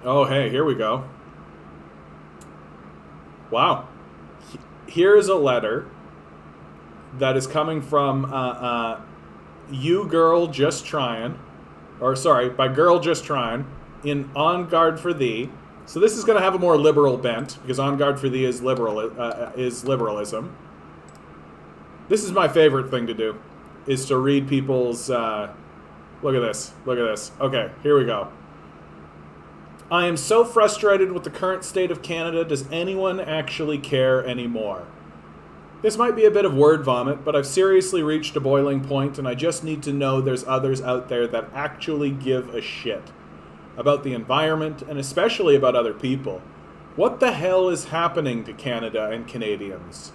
Oh, hey, here we go. Wow. Here is a letter that is coming from you girl just trying, or sorry, by girl just trying, in On Guard for Thee. So this is going to have a more liberal bent because On Guard for Thee is liberalism. This is my favorite thing to do, is to read people's. Look at this. Look at this. Okay, here we go. I am so frustrated with the current state of Canada. Does anyone actually care anymore? This might be a bit of word vomit, but I've seriously reached a boiling point, and I just need to know there's others out there that actually give a shit about the environment, and especially about other people. What the hell is happening to Canada and Canadians?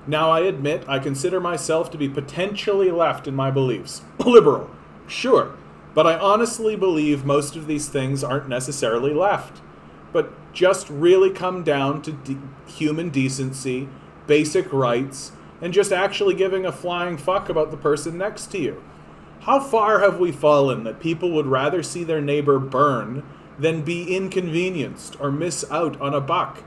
Now, I admit I consider myself to be potentially left in my beliefs. Liberal, sure, but I honestly believe most of these things aren't necessarily left, but just really come down to human decency, basic rights, and just actually giving a flying fuck about the person next to you. How far have we fallen that people would rather see their neighbor burn than be inconvenienced or miss out on a buck?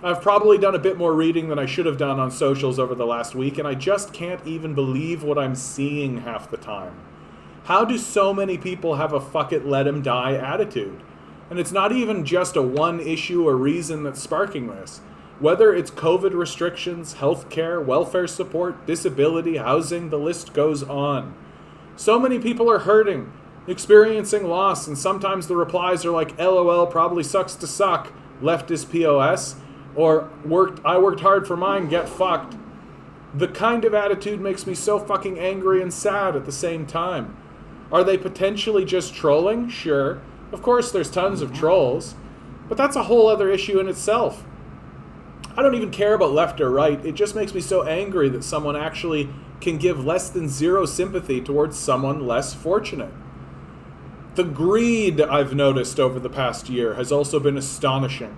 I've probably done a bit more reading than I should have done on socials over the last week, and I just can't even believe what I'm seeing half the time. How do so many people have a fuck it, let 'em die attitude? And it's not even just a one issue or reason that's sparking this. Whether it's COVID restrictions, healthcare, welfare support, disability, housing, the list goes on. So many people are hurting, experiencing loss, and sometimes the replies are like, LOL, probably sucks to suck, leftist POS, or I worked hard for mine, get fucked. The kind of attitude makes me so fucking angry and sad at the same time. Are they potentially just trolling? Sure. Of course there's tons of trolls, but that's a whole other issue in itself. I don't even care about left or right. It just makes me so angry that someone actually can give less than zero sympathy towards someone less fortunate. The greed I've noticed over the past year has also been astonishing.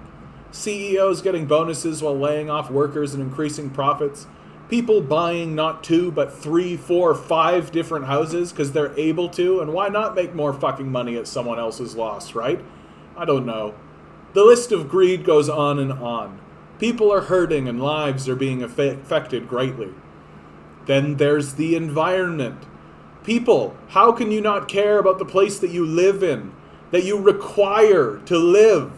CEOs getting bonuses while laying off workers and increasing profits. People buying not 2, but 3, 4, 5 different houses because they're able to, and why not make more fucking money at someone else's loss, right? I don't know. The list of greed goes on and on. People are hurting and lives are being affected greatly. Then there's the environment. People, how can you not care about the place that you live in, that you require to live?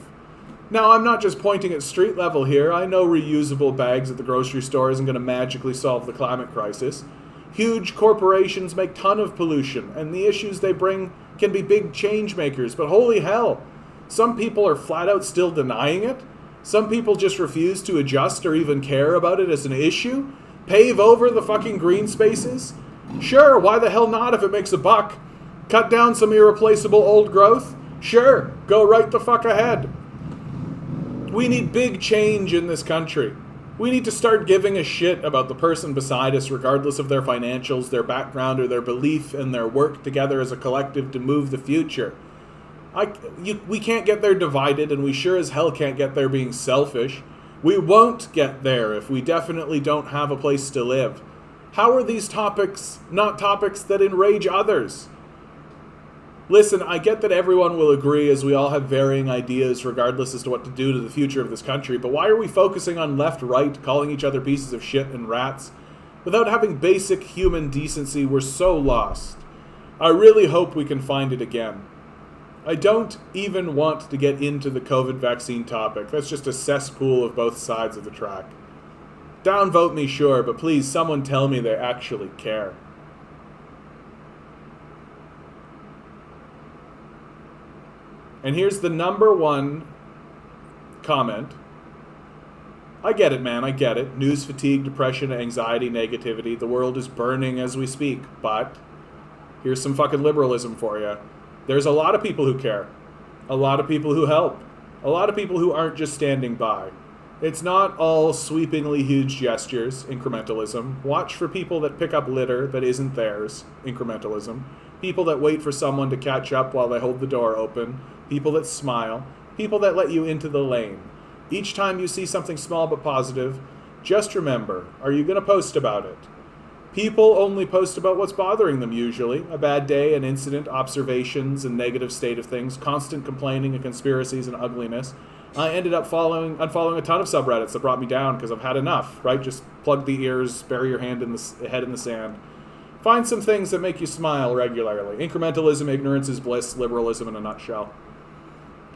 Now, I'm not just pointing at street level here. I know reusable bags at the grocery store isn't going to magically solve the climate crisis. Huge corporations make ton of pollution, and the issues they bring can be big change makers, but holy hell, some people are flat out still denying it. Some people just refuse to adjust or even care about it as an issue. Pave over the fucking green spaces? Sure, why the hell not if it makes a buck? Cut down some irreplaceable old growth? Sure, go right the fuck ahead. We need big change in this country. We need to start giving a shit about the person beside us, regardless of their financials, their background, or their belief in their work together as a collective to move the future. We can't get there divided, and we sure as hell can't get there being selfish. We won't get there if we definitely don't have a place to live. How are these topics not topics that enrage others? Listen, I get that everyone will agree as we all have varying ideas regardless as to what to do to the future of this country, but why are we focusing on left-right, calling each other pieces of shit and rats? Without having basic human decency, we're so lost. I really hope we can find it again. I don't even want to get into the COVID vaccine topic. That's just a cesspool of both sides of the track. Downvote me, sure, but please, someone tell me they actually care. And here's the number one comment. I get it, man, I get it. News fatigue, depression, anxiety, negativity. The world is burning as we speak. But here's some fucking liberalism for you. There's a lot of people who care. A lot of people who help. A lot of people who aren't just standing by. It's not all sweepingly huge gestures, incrementalism. Watch for people that pick up litter that isn't theirs, incrementalism. People that wait for someone to catch up while they hold the door open. People that smile. People that let you into the lane. Each time you see something small but positive, just remember, are you going to post about it? People only post about what's bothering them usually. A bad day, an incident, observations, and negative state of things, constant complaining and conspiracies and ugliness. I ended up unfollowing a ton of subreddits that brought me down because I've had enough, right? Just plug the ears, bury your head in the sand. Find some things that make you smile regularly. Incrementalism, ignorance is bliss, liberalism in a nutshell.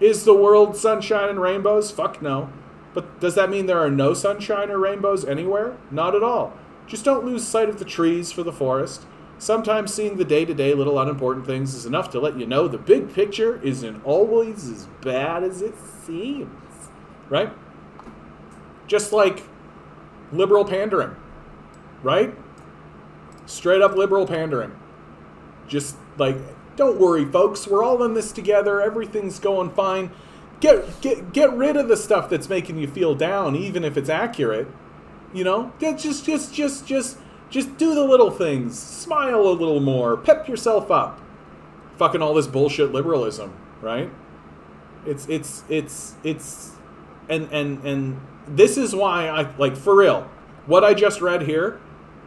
Is the world sunshine and rainbows? Fuck no. But does that mean there are no sunshine or rainbows anywhere? Not at all. Just don't lose sight of the trees for the forest. Sometimes seeing the day-to-day little unimportant things is enough to let you know the big picture isn't always as bad as it seems. Right? Just like liberal pandering. Right? Straight up liberal pandering. Just like, don't worry, folks. We're all in this together. Everything's going fine. Get rid of the stuff that's making you feel down, even if it's accurate. You know, just do the little things. Smile a little more. Pep yourself up. Fucking all this bullshit liberalism, right? It's and this is why I, like, for real, what I just read here,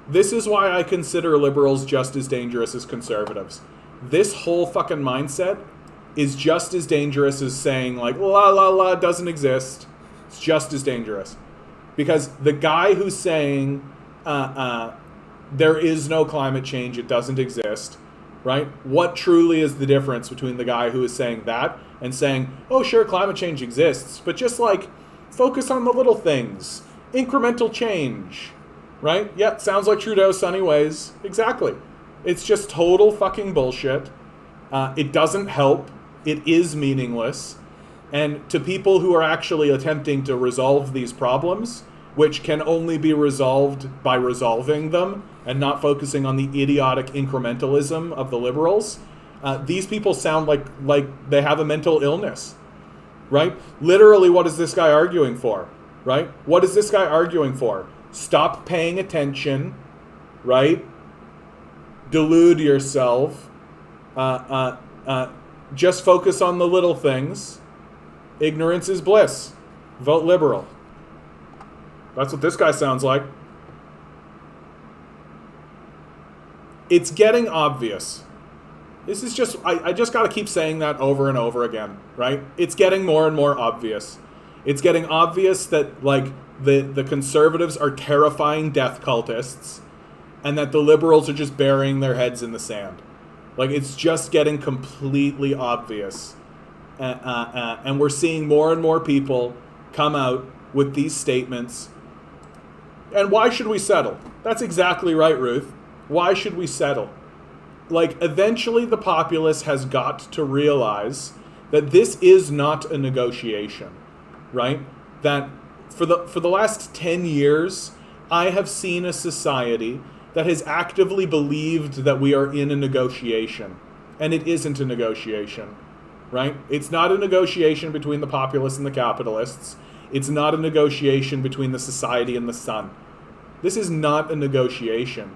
this is why I consider liberals just as dangerous as conservatives. This whole fucking mindset is just as dangerous as saying, like, la la la doesn't exist. It's just as dangerous. Because the guy who's saying there is no climate change, it doesn't exist, right? What truly is the difference between the guy who is saying that and saying, oh, sure, climate change exists, but just, like, focus on the little things. Incremental change, right? Yeah, sounds like Trudeau's sunny ways. Exactly. It's just total fucking bullshit. It doesn't help. It is meaningless. And to people who are actually attempting to resolve these problems, which can only be resolved by resolving them and not focusing on the idiotic incrementalism of the liberals, these people sound like they have a mental illness, right? Literally, what is this guy arguing for, right? What is this guy arguing for? Stop paying attention, right? Delude yourself. Just focus on the little things. Ignorance is bliss. Vote liberal. That's what this guy sounds like. It's getting obvious. This is just, I just got to keep saying that over and over again, right? It's getting more and more obvious. It's getting obvious that, like, the conservatives are terrifying death cultists and that the liberals are just burying their heads in the sand. Like, it's just getting completely obvious. And we're seeing more and more people come out with these statements. And why should we settle? That's exactly right, Ruth. Why should we settle? Like, eventually the populace has got to realize that this is not a negotiation, right? That for the last 10 years, I have seen a society that has actively believed that we are in a negotiation. And it isn't a negotiation, right? It's not a negotiation between the populace and the capitalists. It's not a negotiation between the society and the sun. This is not a negotiation.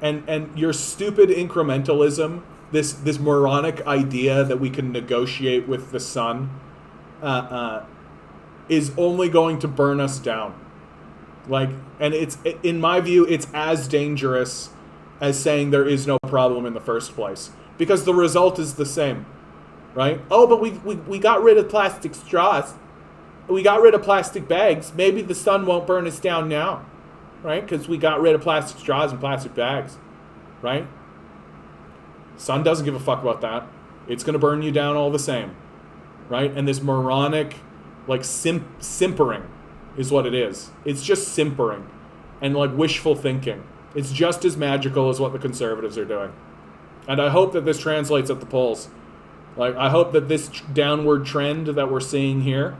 And your stupid incrementalism, this moronic idea that we can negotiate with the sun, is only going to burn us down. Like, and it's, in my view, it's as dangerous as saying there is no problem in the first place, because the result is the same, right? Oh, but we got rid of plastic straws. We got rid of plastic bags. Maybe the sun won't burn us down now, right? Because we got rid of plastic straws and plastic bags, right? Sun doesn't give a fuck about that. It's going to burn you down all the same, right? And this moronic, like, simpering is what it is. It's just simpering and, like, wishful thinking. It's just as magical as what the conservatives are doing. And I hope that this translates at the polls. Like, I hope that this downward trend that we're seeing here,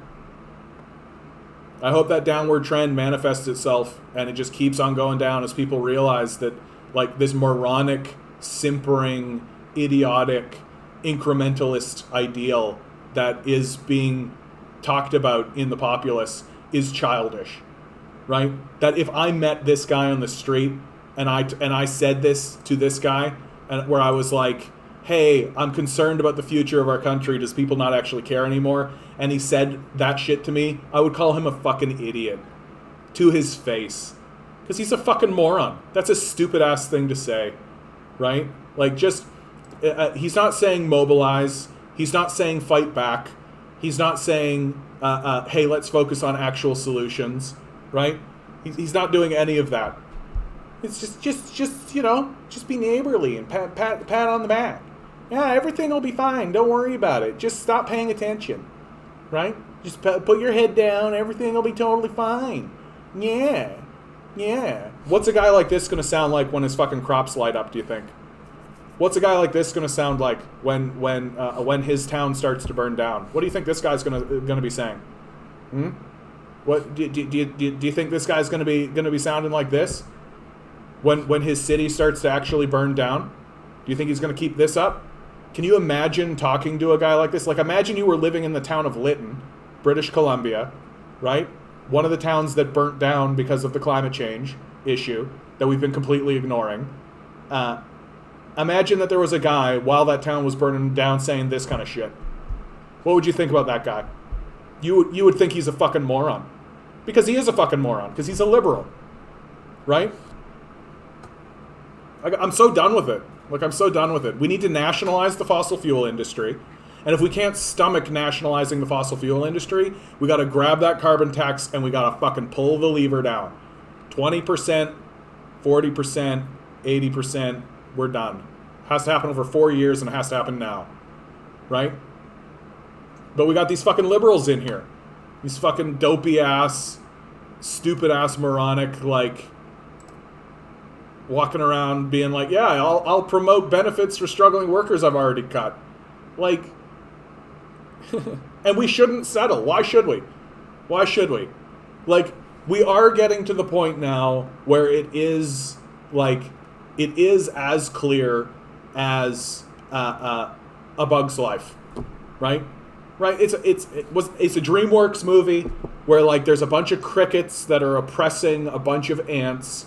I hope that downward trend manifests itself and it just keeps on going down as people realize that, like, this moronic, simpering, idiotic, incrementalist ideal that is being talked about in the populace is childish, right? That if I met this guy on the street and I said this to this guy, and where I was like, hey, I'm concerned about the future of our country. Does people not actually care anymore? And he said that shit to me, I would call him a fucking idiot to his face. Because he's a fucking moron. That's a stupid ass thing to say, right? Like, just, he's not saying mobilize. He's not saying fight back. He's not saying, hey, let's focus on actual solutions, right? He's not doing any of that. It's just you know, just be neighborly and pat on the back. Yeah, everything will be fine. Don't worry about it. Just stop paying attention, right? Just put your head down. Everything will be totally fine. Yeah. What's a guy like this going to sound like when his fucking crops light up, do you think? What's a guy like this going to sound like when his town starts to burn down? What do you think this guy's going to be saying? What do you think this guy's going to be sounding like this when his city starts to actually burn down? Do you think he's going to keep this up? Can you imagine talking to a guy like this? Like, imagine you were living in the town of Lytton, British Columbia, right? One of the towns that burnt down because of the climate change issue that we've been completely ignoring. Imagine that there was a guy while that town was burning down saying this kind of shit. What would you think about that guy? You would think he's a fucking moron. Because he is a fucking moron. Because he's a liberal. Right? I'm so done with it. Like, I'm so done with it. We need to nationalize the fossil fuel industry. And if we can't stomach nationalizing the fossil fuel industry, we got to grab that carbon tax and we got to fucking pull the lever down. 20%, 40%, 80%, we're done. Has to happen over 4 years and it has to happen now. Right? But we got these fucking liberals in here. These fucking dopey ass, stupid ass, moronic, like, walking around being like, yeah, I'll promote benefits for struggling workers I've already cut. Like, and we shouldn't settle. Why should we? Why should we? Like, we are getting to the point now where it is as clear as a Bug's Life, right? Right? It's a DreamWorks movie where, like, there's a bunch of crickets that are oppressing a bunch of ants,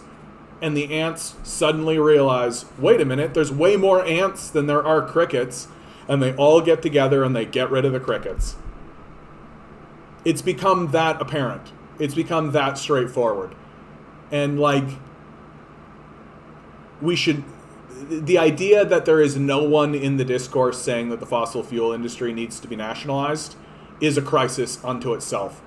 and the ants suddenly realize, wait a minute, there's way more ants than there are crickets, and they all get together and they get rid of the crickets. It's become that apparent. It's become that straightforward. And, like, the idea that there is no one in the discourse saying that the fossil fuel industry needs to be nationalized is a crisis unto itself.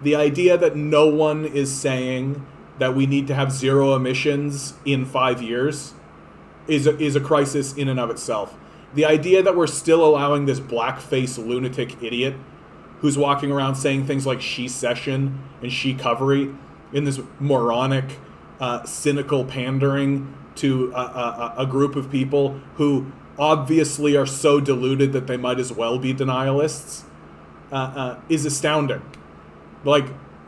The idea that no one is saying that we need to have zero emissions in 5 years is a crisis in and of itself. The idea that we're still allowing this blackface lunatic idiot who's walking around saying things like she-cession and she-covery in this moronic, cynical pandering to a group of people who obviously are so deluded that they might as well be denialists is astounding. Like,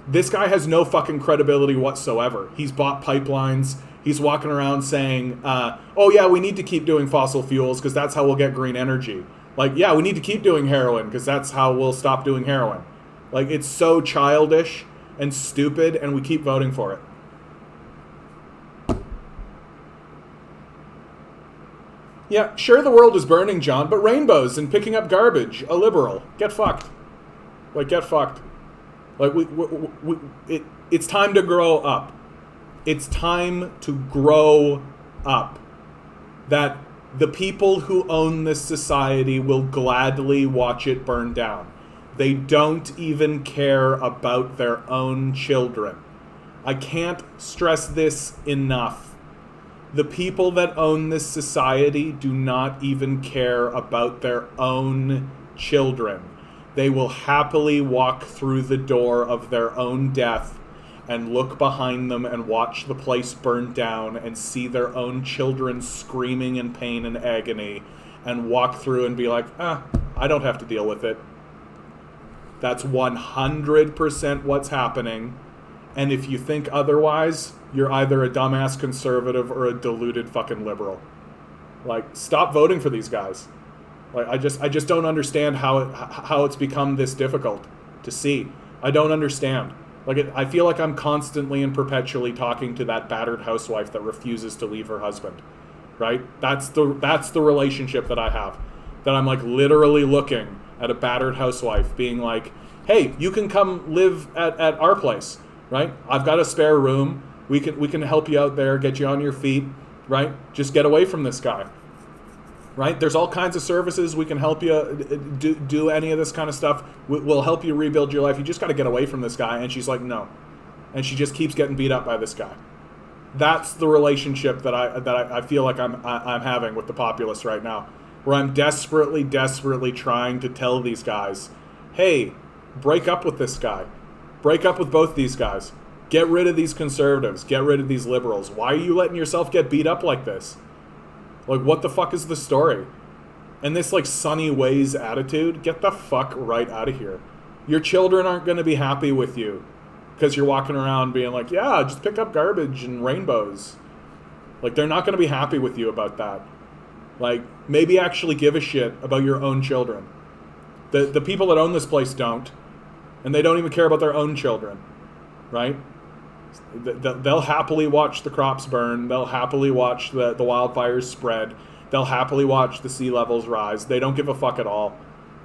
this guy has no fucking credibility whatsoever. He's bought pipelines. He's walking around saying, oh yeah, we need to keep doing fossil fuels because that's how we'll get green energy. Like, yeah, we need to keep doing heroin because that's how we'll stop doing heroin. Like, it's so childish and stupid, and we keep voting for it. Yeah, sure, the world is burning, John, but rainbows and picking up garbage, a liberal. Get fucked. Like, get fucked. Like, it's time to grow up. It's time to grow up. That the people who own this society will gladly watch it burn down. They don't even care about their own children. I can't stress this enough. The people that own this society do not even care about their own children. They will happily walk through the door of their own death and look behind them and watch the place burn down and see their own children screaming in pain and agony and walk through and be like, I don't have to deal with it. That's 100% what's happening. And if you think otherwise, you're either a dumbass conservative or a deluded fucking liberal. Like, stop voting for these guys. Like, I just don't understand how it's become this difficult to see. I don't understand. Like, I feel like I'm constantly and perpetually talking to that battered housewife that refuses to leave her husband. Right? That's the relationship that I have. That I'm, like, literally looking at a battered housewife being like, hey, you can come live at our place. Right? I've got a spare room. We can help you out there, get you on your feet, right? Just get away from this guy, right? There's all kinds of services. We can help you do any of this kind of stuff. We'll help you rebuild your life. You just got to get away from this guy. And she's like, no. And she just keeps getting beat up by this guy. That's the relationship that I feel like I'm having with the populace right now, where I'm desperately trying to tell these guys, hey, break up with this guy. Break up with both these guys. Get rid of these conservatives. Get rid of these liberals. Why are you letting yourself get beat up like this? Like, what the fuck is the story? And this, like, sunny ways attitude, get the fuck right out of here. Your children aren't going to be happy with you because you're walking around being like, yeah, just pick up garbage and rainbows. Like, they're not going to be happy with you about that. Like, maybe actually give a shit about your own children. The people that own this place don't. And they don't even care about their own children. Right? They'll happily watch the crops burn. They'll happily watch the wildfires spread. They'll happily watch the sea levels rise. They don't give a fuck at all.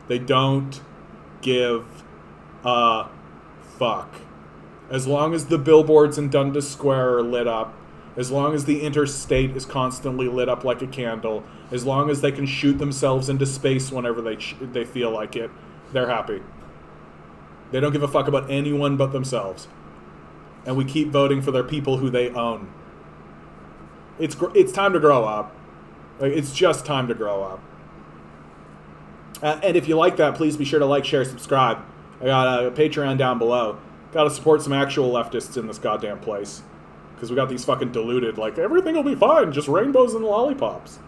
They don't give a fuck. As long as the billboards in Dundas Square are lit up, as long as the interstate is constantly lit up like a candle, as long as they can shoot themselves into space whenever they feel like it, they're happy. They don't give a fuck about anyone but themselves. And we keep voting for their people who they own. It's time to grow up. Like, it's just time to grow up. And if you like that, please be sure to like, share, subscribe. I got a Patreon down below. Got to support some actual leftists in this goddamn place. Because we got these fucking deluded, like, everything will be fine, just rainbows and lollipops.